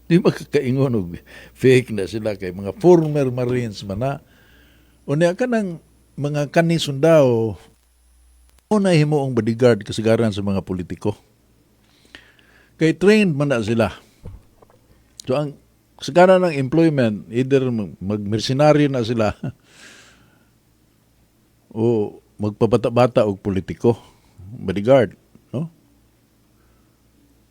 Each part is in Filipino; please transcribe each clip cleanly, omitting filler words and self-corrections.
Di makakaingon og fake na sila kay mga former Marines man na. Unya ka ng mga kani sundao, una himo ang bodyguard kasagaran sa mga politiko. Kay trained man na sila. So ang kasagaran ng employment, either mag-mercenary na sila o magpabata-bata og politiko, bodyguard, no?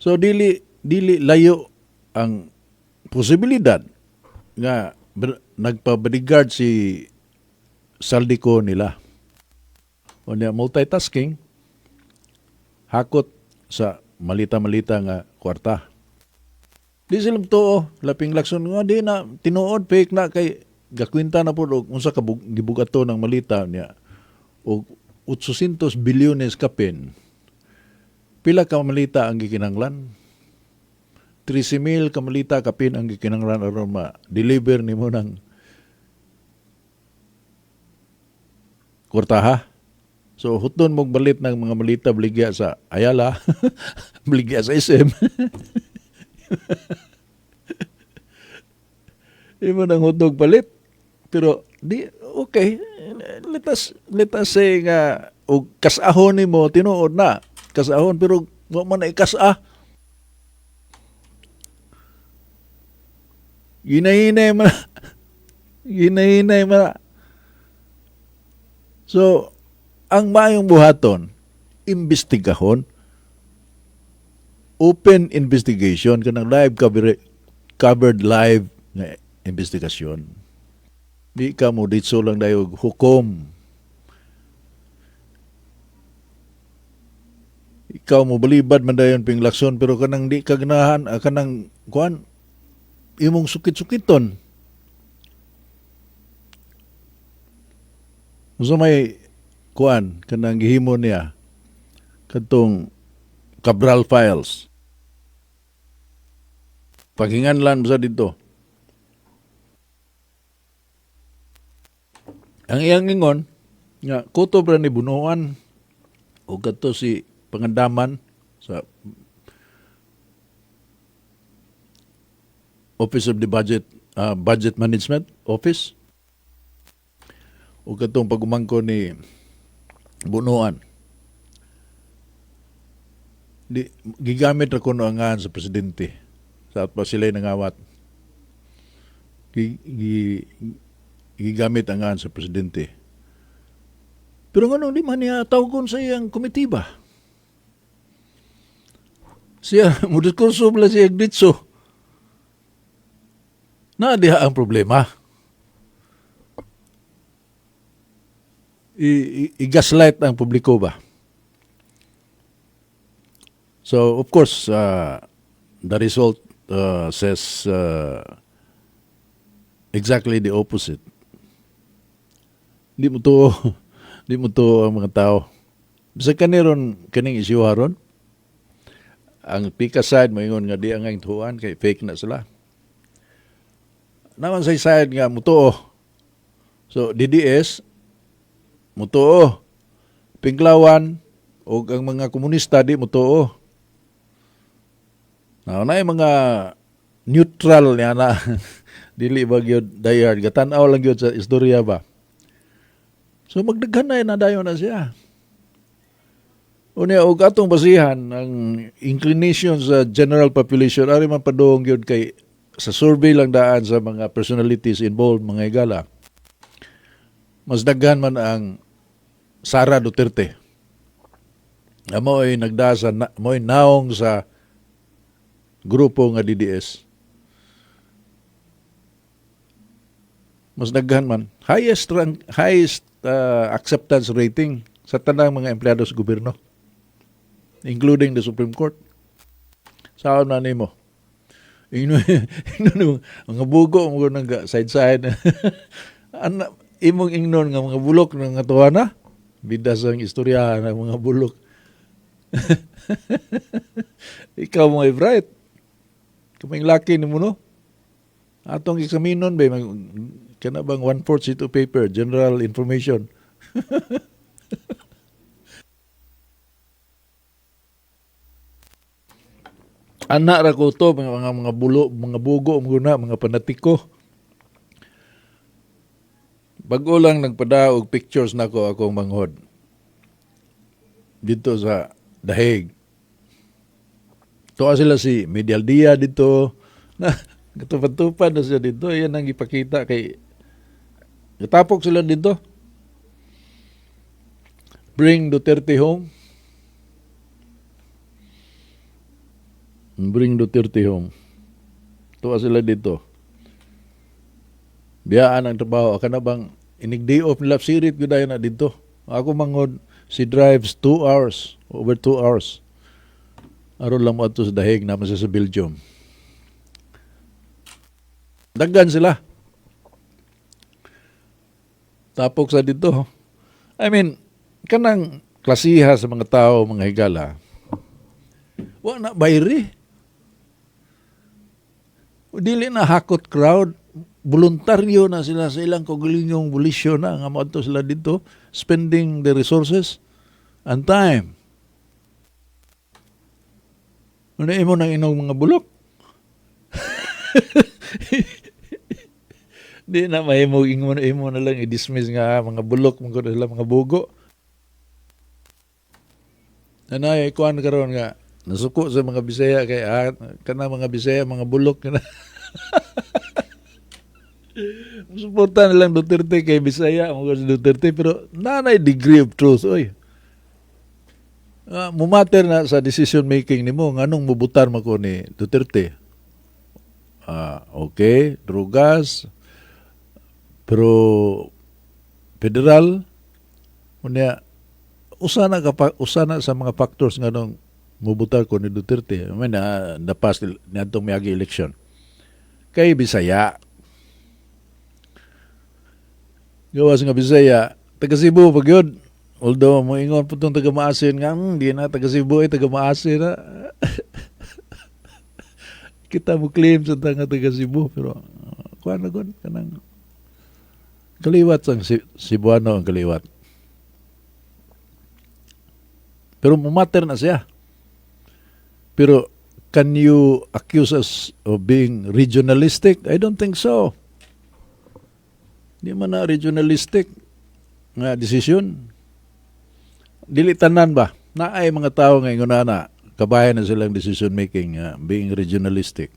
So dili layo ang posibilidad nga nagpa-bodyguard si Saldico nila. O niya multitasking, hakot sa malita-malita nga kwarta. Di sila to, laping lakson nga di na tinuod fake na kay gakwinta na po og unsa ka gibugato ng malita niya og 800 bilyones kapin. Pila ka malita ang gikinanglan? 13,000 ka malita kapin ang gikinanglan aron ma-deliver nimo ng kwartaha. So huton mong balit ng mga malita baligya sa Ayala, baligya sa SM. Imo nang hutog balit. Pero di okay, let us say nga og kasahon nimo tinuod na. Kasahon pero wa man ay kasah. Ginahinay man. Ginahinay man. So, ang mayong buhaton, imbestigahon, open investigation, kanang live covered live na investigasyon. Di ka mo ditso lang dayo hukom. Ikaw mo balibad man dayon ping lakson pero kanang di ka ganahan kanang kuan imong sukit-sukiton. So may kuan kanang gihimo niya kadtong Cabral Files. Paghinganlan sa dito. Ang iyang ingon nga kutob ra ni bunuan o kadto si pangandaman sa Office of the Budget Management Office o katong pagumangko ni bunuan. Gigamit ra kuno angan sa presidente sa pa sila nangawat. Gigamit angan sa presidente. Pero ngano di man niya tawgon sa iyang komitiba. Siya mo diskurso bala siya ditso. Na diha ang problema. I-gaslight ang publiko ba? So, of course, the result says exactly the opposite. Di mo to ang mga tao. Bisa kaniron, kaning isyu haron, ang pika side, maingon nga di ang tuan, kay fake na sila. Naman sa side nga, mutuo. So, DDS, mutuo. Pinglawan, o ang mga komunista, di mutuo. Na yung mga neutral niya na, dili ba yun dayard, gatanaw lang yun sa istorya ba. So, magdaghan na dayon na siya. Unya, og atong basihan, ang inclination sa general population, ari man padong yun kay sa survey lang daan sa mga personalities involved, mga igala, mas daghan man ang Sara Duterte. Amo ay nagdasa, mo ay naong sa grupo nga DDS. Mas daghan man. Highest acceptance rating sa tanang mga empleyado sa gobyerno, including the Supreme Court. Saan na nimo? Mga bugo mo nang side-side. Imong ingnon nga mga bulok ng nga tuwana. Bidas ang istorya ng mga bulok. Ikaw mo ay bright. Kaming laki ni mo, no? Atong eksaminon ba, kana bang 1/4 sheet of paper, general information. anak ra ko to mga bulo, mga bugo muna, mga panatiko. Bago lang nagpada og pictures nako akong manghod dito sa Dahig. Tuwa sila si Medial Dia dito na katupad-tupad na siya dito. Yan ang ipakita kay katapok sila dito. Bring Duterte home. Bring Duterte home. Tuwa sila dito. Biyaan ang trabaho. Aka na bang inig-day off nila sirit ko dahil na dito. Ako manghod, si drives 2 hours. Over 2 hours. Aron lang mo ato sa Dahig naman sa Belgium. Daggan sila. Tapok sa dito. I mean, kanang klasiha sa mga tao, mga higala. Wa na bayri. Dili na hakot crowd. Voluntaryo na sila sa ilang kaugalingong bulisyon na nga maadto sila dito, spending the resources and time. Ano imo nang inog mga bulok? Di na mahimo imo na lang i-dismiss nga mga bulok mga sila mga bugo. Nanay kuan karon nga nasuko sa mga Bisaya kay kana mga Bisaya mga bulok na. Suporta na lang Duterte kay Bisaya, mga si Duterte, pero nanay degree of truth, oy. Mumater na sa decision making nimo nganong mubutar man ko ni Duterte. Okay, drugas, pero federal, unya, usana sa mga factors nganong mubutar ko ni Duterte. I mean, na pass ni atong miagi election. Kay Bisaya, gawas nga Bisaya, taga Cebu pag yun. Although mo ingon po itong taga Maasin nga, hindi na taga Cebu ay taga Maasin na. Kita mo claim sa taga Cebu, pero kuha na gun, kanang kaliwat sang Cebuano ang kaliwat. Pero mumater na siya. Pero can you accuse us of being regionalistic? I don't think so. Di man na regionalistic nga desisyon. Dili tanan ba? Naay mga tao nga ingon na kabayan na silang decision making being regionalistic.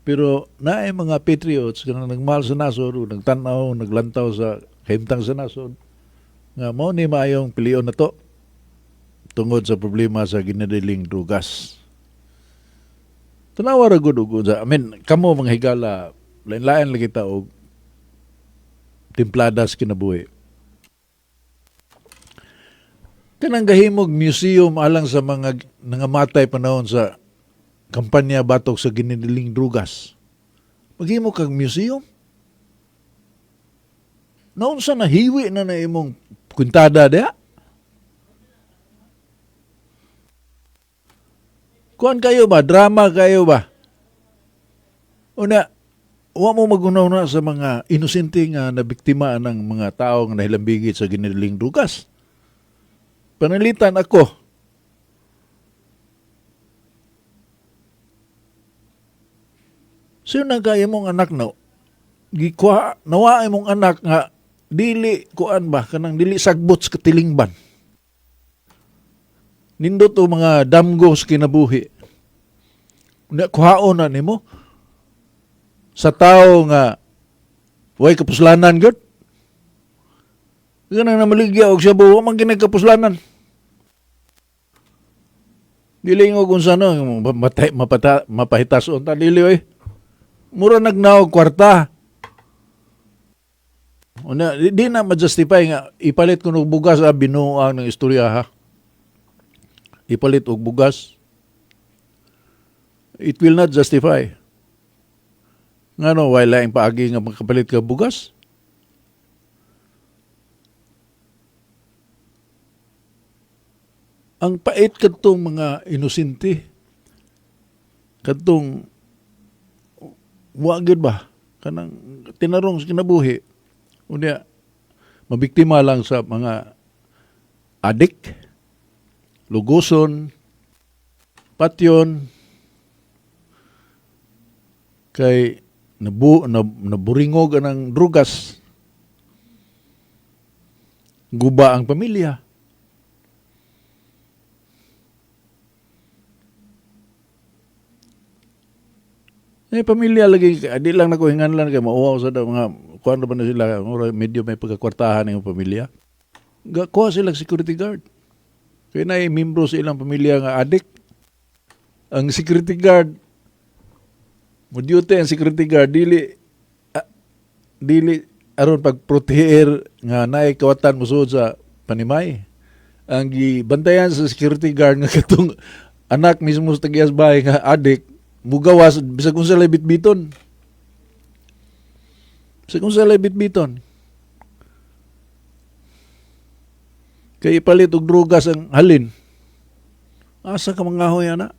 Pero naay mga patriots nga nagmahal sa nasod, nagtanaw, naglantaw sa kahimtang sa nasod nga mao ni maayong pilion na to tungod sa problema sa ginadiling drugas. Tanawa ra gud I mean, kamo mga higala lain-lain lagi ta og timpladas kinabuhi. Kanang gahimog museum alang sa mga nangamatay panahon sa kampanya batok sa gininiling drugas. Maghimo kag museum? Naunsa na hiwi na imong kuntada diha? Kuan kayo ba? Drama kayo ba? Una, wa mo magunaw na sa mga inosente nga nabiktima ng mga tao nga nahilambigit sa giniling drugas. Panalitan ako. Sino na kaya mong anak na? Gikuha, nawa mong anak nga dili kuan ba kanang dili sagbot sa katilingban. Nindot o mga damgos kinabuhi. Kuhaon na nimo sa tao nga way kapuslanan gud. Ganang namaligya og siya buwa man kinay kapuslanan. Dili ngo kung sano mapahitason ta dili oy. Mura nagnaog kwarta. Una di na ma-justify nga ipalit kuno bugas binuang ng istorya ha. Ipalit og bugas. It will not justify. Ngano way laing paagi nga makapalit ka bugas? Ang pait kadtong mga inosente, kadtong wagid ba kanang tinarong sa kinabuhi, unya mabiktima lang sa mga adik, lugoson, patyon, Kay naburingog ng drugas. Guba ang pamilya. Pamilya lagi, di lang na ko hinganlan kay mauwaw sa mga kuan ba na sila, medyo may pagkakwartahan ng pamilya. Kuha sila security guard. Kaya na membro sa ilang pamilya nga adik. Ang security guard, mo-duty ang security guard, dili aron pagproteher nga naay kawatan musud sa panimay. Ang gibantayan sa security guard nga katong anak mismo sa tagias bahay nga adik, mugawas bisag unsa lay bitbiton. Bisag unsa lay bitbiton. Kay ipalit og drugas ang halin. Asa ka mangahoy ana?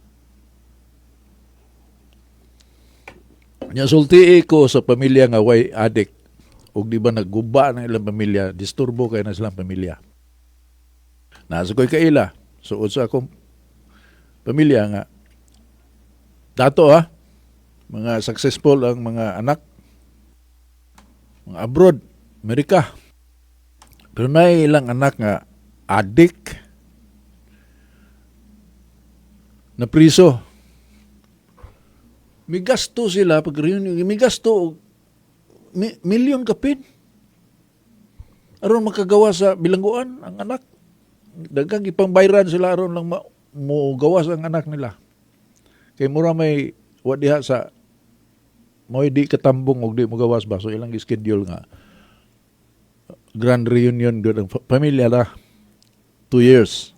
Nya sulti ko sa pamilya nga way adik ug di ba nagguba na ilang pamilya, disturbo kay na silang pamilya. Nasa ko'y kaila, suod sa akong pamilya nga dato mga successful ang mga anak, mga abroad, Amerika. Pero na ilang anak nga adik na priso. May gasto sila pag reunion, may gasto milyon kapin. Aron makagawa sa bilangguan ang anak. Daghang ipangbayran sila aron lang mo gawas ang anak nila. Kay mura may wadiha sa mo di katambong og di mo gawas ba, so ilang schedule nga grand reunion gud ang pamilya la 2 years.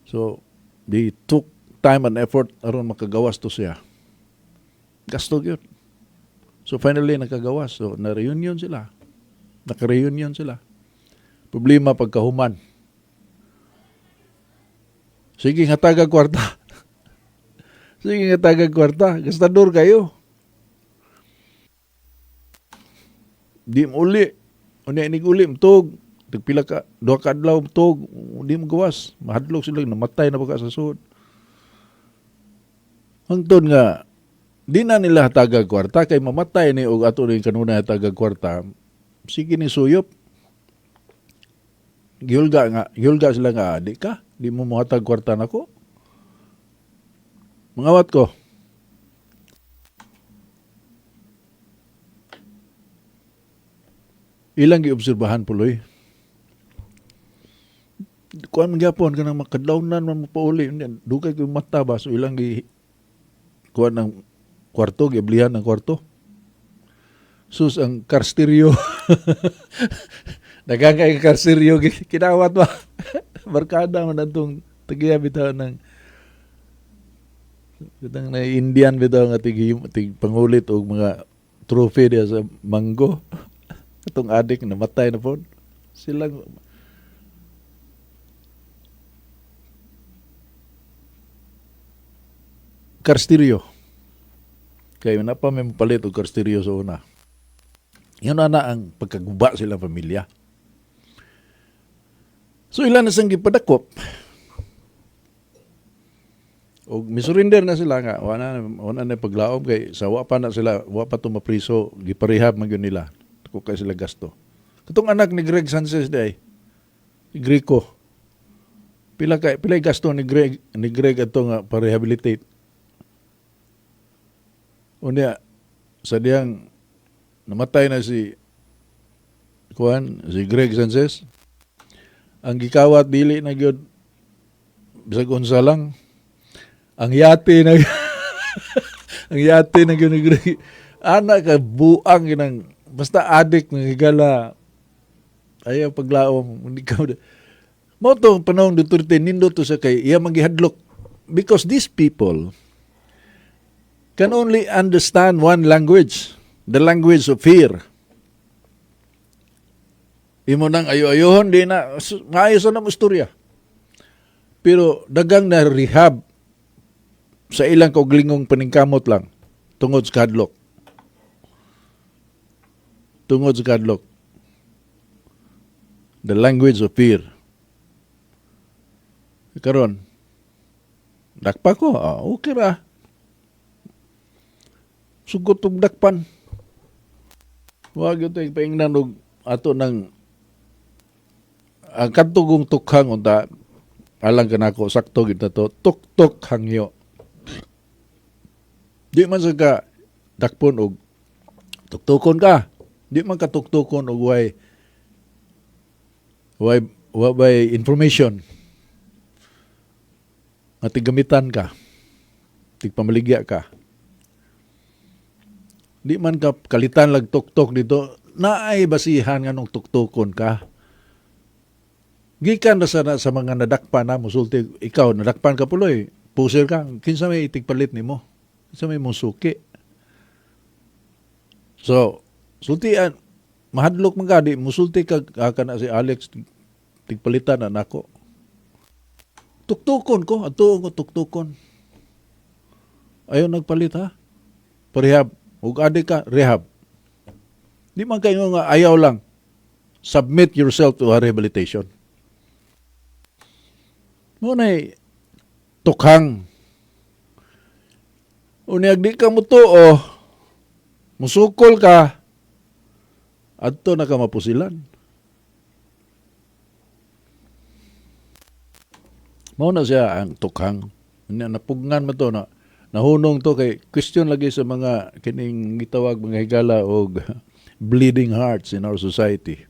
So they took time and effort aron makagawas to siya. Gasto gyud. So finally nakagawas. So na-reunion sila. Naka-reunion sila. Problema pagkahuman. Sige nga tagag kwarta. Sige nga tagag kwarta. Gastador kayo. Di mo uli. Unya inig uli. Mtog. Tagpila ka. 2 ka adlaw. Mtog. Di mo gawas. Mahadlok sila. Namatay na pagka sa suod. Hangtod nga. Di na nila tagag kwarta. Kay mamatay ni og ato ni kanuna tagag kwarta. Sige ni suyop. Gihulga sila nga. Di ka. Di mo muhatag kwarta na ko. Mangawat ko. Ilang giobserbahan puloy. Kuan man gyapon kanang makadlawnan man mo pauli. Dugay ko mata ba. So ilang kuan ng kwarto, giblihan ng kwarto. Sus ang karsteryo. Nagangay ang karsteryo. Kinawat ba? Barkada man atong tagiya bitaw ng na Indian bitaw nga tig pangulit og mga trophy diya sa Mango. Atong adik namatay na po. Silang karstiryo. Kaya na pa may mapalit og karstiryo sa una. Yun na ang pagkaguba silang pamilya. So ilan na sang gipadakop. O misurinder na sila nga wala na paglaom kay sa wa pa na sila wa pa to mapriso giparehab man gyud nila. Ko kay sila gasto. Katong anak ni Greg Sanchez day. Greco. Pila gasto ni Greg ato nga pa-rehabilitate. Unya sa diyang namatay na si Greg Sanchez. Ang gikawat dili na gyud bisag unsa lang. Ang yate na ang yate na gyud ni Greg. Anak ka buang ginang basta adik ng higala. Ayaw paglaom hindi ka mo to panahon Duterte nindot to sa kay iya magihadlok because these people can only understand one language, the language of fear. Imo nang ayo-ayohon, di na, maayos na mo istorya. Pero dagang na rehab sa ilang kauglingong paningkamot lang, tungod sa kadlok. Tungod sa kadlok. The language of fear. Karon, dakpa ko, okay ra. sugot og dakpan. Wa gyud tay paingnan og ato ng ang kadtugong tukhang unta alang kanako sakto gid to tuk-tuk hangyo. Di man sa ka dakpon og tuktukon ka. Di man ka tuktukon og way information. Nga tigamitan ka. Tigpamaligya ka. Di man ka kalitan lag tuktok dito. Naay basihan nga nung tuktukon ka. Gikan na sa mga nadakpan na musulti. Ikaw, nadakpan ka puloy. Puser ka. Kinsa may itigpalit ni mo. Kinsa may musuki. So, sultian. Mahadlok man ka. Di musulti ka na si Alex. Tigpalitan na nako. Tuktukon ko. Ato ko tuktukon. Ayaw nagpalit ha. Parehab. Ug adi ka, rehab. Di man kayo nga ayaw lang. Submit yourself to a rehabilitation. Muna'y tukhang. Unyag di ka mo tuo, musukol ka, adto na ka mapusilan. Mao na siya ang tukhang. Napugngan mo to na nahunong to kay question lagi sa mga kining gitawag mga higala og bleeding hearts in our society.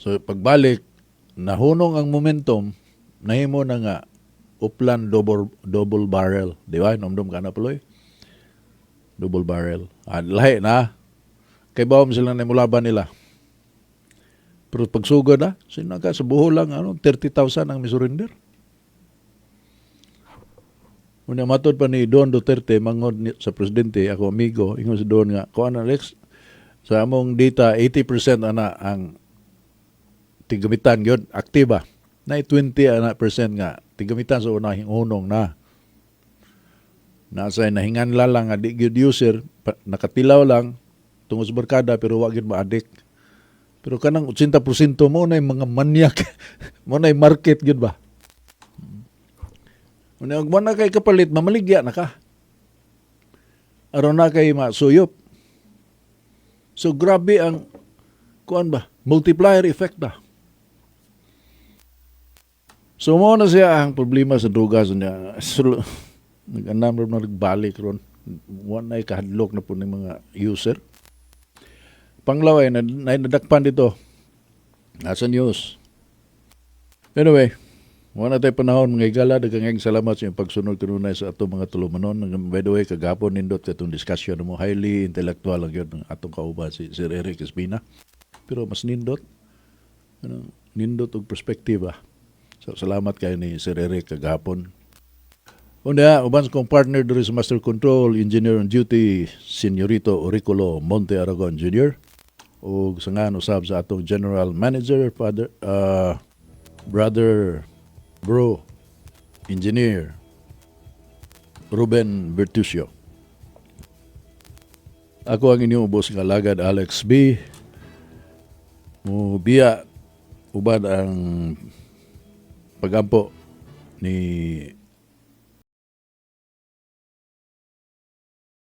So pagbalik, nahunong ang momentum, nahimo na nga uplan double barrel. Di ba? Nomdom ka na puloy. Double barrel. Lahi na. Kay bawam silang namulaban nila. Pero pagsugod na, sino ka sa buho lang, 30,000 ang misurrender. Una matod pa ni Don Duterte, mangod sa presidente, ako amigo, ingon si Don nga, kuan Alex, sa among data, 80% ana ang tigamitan yun, aktiba. Na 20% nga, tigamitan sa unahing unong na. Nasa nahingan lang nga, di good user, nakatilaw lang, tungos barkada, pero wag yun ma-addict. Pero kanang 80% mo na mga manyak, mo na market yun ba? Huwag mo na kay kapalit, mamaligya na ka. Aron na kay masuyop. So grabe ang, kuan ba, multiplier effect ba? So mo na siya ang problema sa drugas niya. Nag-anam na nagbalik ron. Wala na kahadlok na po ng mga user. Panglaway, nadakpan dito. Nasa news. Anyway, wala tayo panahon mga igala. Dagang salamat sa iyong pagsunod kanunay sa atong mga tulumanon. By the way, kagapon nindot katong discussion mo. Highly intellectual lang yun ng atong kauban si Sir Eric Espina. Pero mas nindot. Nindot og perspektiba. So, salamat kayo ni Sir Eric kagapon. Una, uban kong partner doon sa Master Control, Engineer on Duty, Señorito Auriculo Monte Aragon Jr. O sangan usab sa atong General Manager, Brother Bro, Engineer Ruben Bertuccio. Ako ang inyong boss nga lagad Alex B. Mubiya uban ang pagampo ni